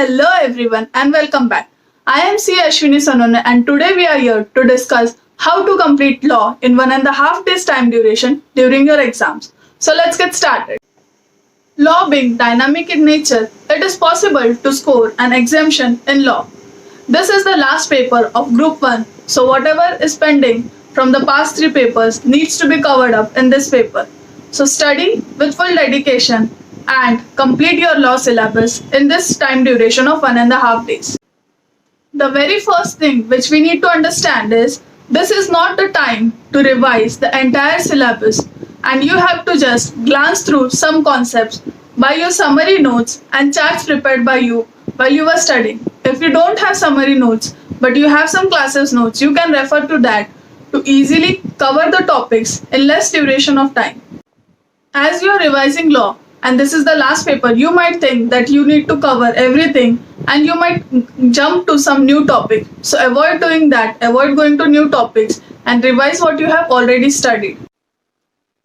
Hello everyone and welcome back. I am C. Ashwini Sonone and today we are here to discuss how to complete law in 1.5 days time duration during your exams. So let's get started. Law being dynamic in nature, it is possible to score an exemption in law. This is the last paper of Group 1, so whatever is pending from the past 3 papers needs to be covered up in this paper. So study with full dedication and complete your law syllabus in this time duration of 1.5 days. The very first thing which we need to understand is this is not the time to revise the entire syllabus and you have to just glance through some concepts by your summary notes and charts prepared by you while you were studying. If you don't have summary notes but you have some classes notes, you can refer to that to easily cover the topics in less duration of time. As you are revising law and this is the last paper, you might think that you need to cover everything and you might jump to some new topic. So avoid doing that, avoid going to new topics and revise what you have already studied.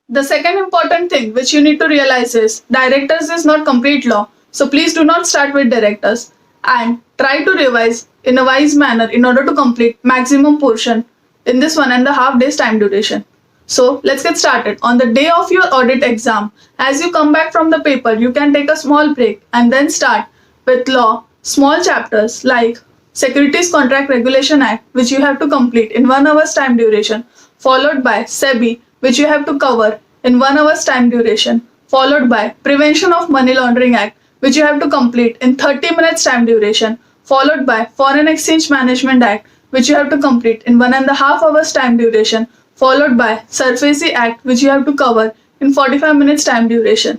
The second important thing which you need to realize is directors is not complete law. So please do not start with directors and try to revise in a wise manner in order to complete maximum portion in this 1.5 days time duration. So let's get started. On the day of your audit exam, as you come back from the paper, you can take a small break and then start with law, small chapters like Securities Contract Regulation Act, which you have to complete in 1 hour's time duration, followed by SEBI, which you have to cover in 1 hour's time duration, followed by Prevention of Money Laundering Act, which you have to complete in 30 minutes time duration, followed by Foreign Exchange Management Act, which you have to complete in 1.5 hours time duration, followed by SARFAESI Act, which you have to cover in 45 minutes time duration.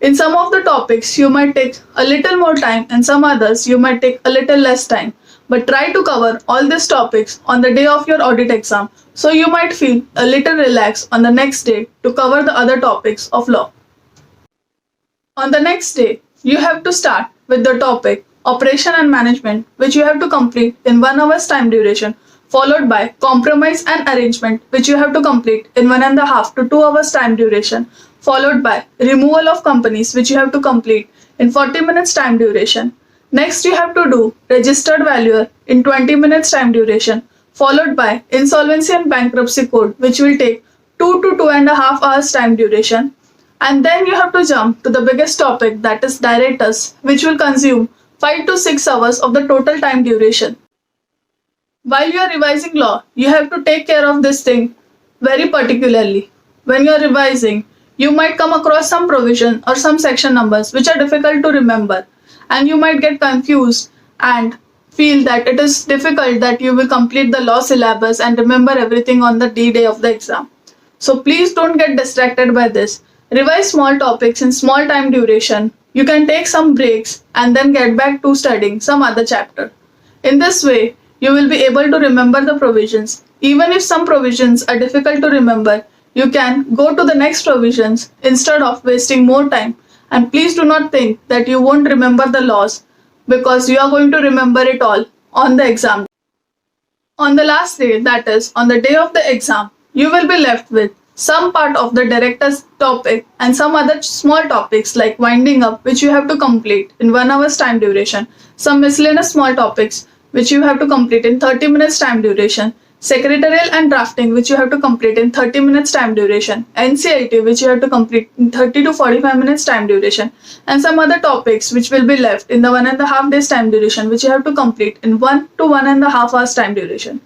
In some of the topics, you might take a little more time and some others you might take a little less time. But try to cover all these topics on the day of your audit exam, so you might feel a little relaxed on the next day to cover the other topics of law. On the next day, you have to start with the topic Operation and Management, which you have to complete in 1 hour's time duration, followed by Compromise and Arrangement, which you have to complete in 1.5 to 2 hours time duration, followed by Removal of Companies, which you have to complete in 40 minutes time duration. Next, you have to do Registered Valuer in 20 minutes time duration, followed by Insolvency and Bankruptcy Code, which will take 2 to 2.5 hours time duration. And then you have to jump to the biggest topic, that is Directors, which will consume 5 to 6 hours of the total time duration. While you are revising law, you have to take care of this thing very particularly. When you are revising, you might come across some provision or some section numbers which are difficult to remember, and you might get confused and feel that it is difficult that you will complete the law syllabus and remember everything on the day of the exam. So please don't get distracted by this. Revise small topics in small time duration. You can take some breaks and then get back to studying some other chapter. In this way, you will be able to remember the provisions. Even if some provisions are difficult to remember, you can go to the next provisions instead of wasting more time. And please do not think that you won't remember the laws, because you are going to remember it all on the exam. On the last day, that is on the day of the exam, you will be left with some part of the director's topic and some other small topics like winding up, which you have to complete in 1 hour's time duration, some miscellaneous small topics which you have to complete in 30 minutes time duration, Secretarial and Drafting, which you have to complete in 30 minutes time duration, NCLT, which you have to complete in 30 to 45 minutes time duration, and some other topics which will be left in the 1.5 days time duration, which you have to complete in 1 to 1.5 hours time duration.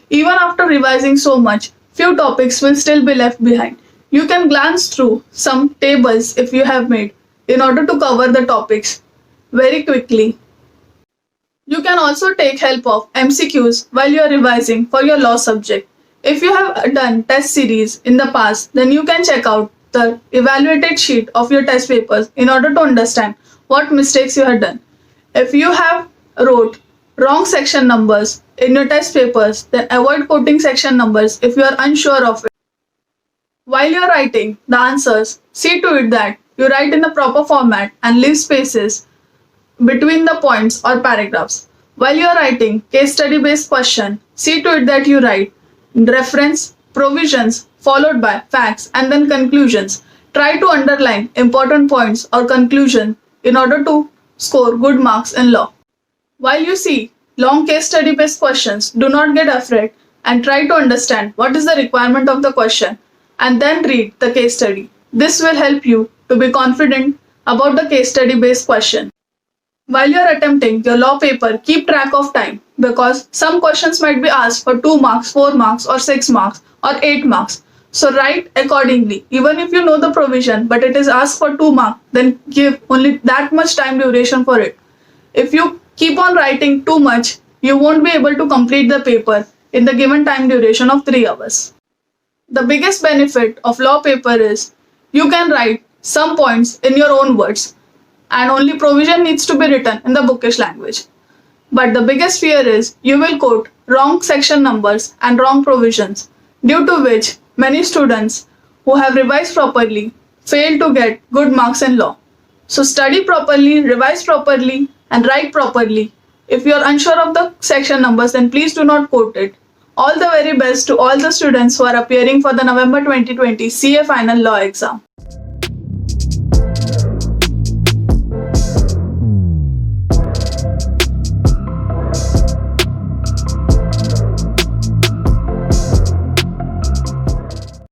Even after revising so much, few topics will still be left behind. You can glance through some tables if you have made in order to cover the topics very quickly. You can also take help of MCQs while you are revising for your law subject. If you have done test series in the past, then you can check out the evaluated sheet of your test papers in order to understand what mistakes you have done. If you have wrote wrong section numbers in your test papers, then avoid quoting section numbers if you are unsure of it. While you are writing the answers, see to it that you write in the proper format and leave spaces between the points or paragraphs. While you are writing case study based question, see to it that you write reference, provisions, followed by facts and then conclusions. Try to underline important points or conclusion in order to score good marks in law. While you see long case study based questions, do not get afraid and try to understand what is the requirement of the question and then read the case study. This will help you to be confident about the case study based question. While you are attempting your law paper, keep track of time because some questions might be asked for 2 marks, 4 marks, or 6 marks, or 8 marks. So write accordingly. Even if you know the provision but it is asked for 2 marks, then give only that much time duration for it. If you keep on writing too much, you won't be able to complete the paper in the given time duration of 3 hours. The biggest benefit of law paper is you can write some points in your own words and only provision needs to be written in the bookish language. But the biggest fear is you will quote wrong section numbers and wrong provisions, due to which many students who have revised properly fail to get good marks in law. So study properly, revise properly, and write properly. If you are unsure of the section numbers, then please do not quote it. All the very best to all the students who are appearing for the November 2020 CA Final Law exam.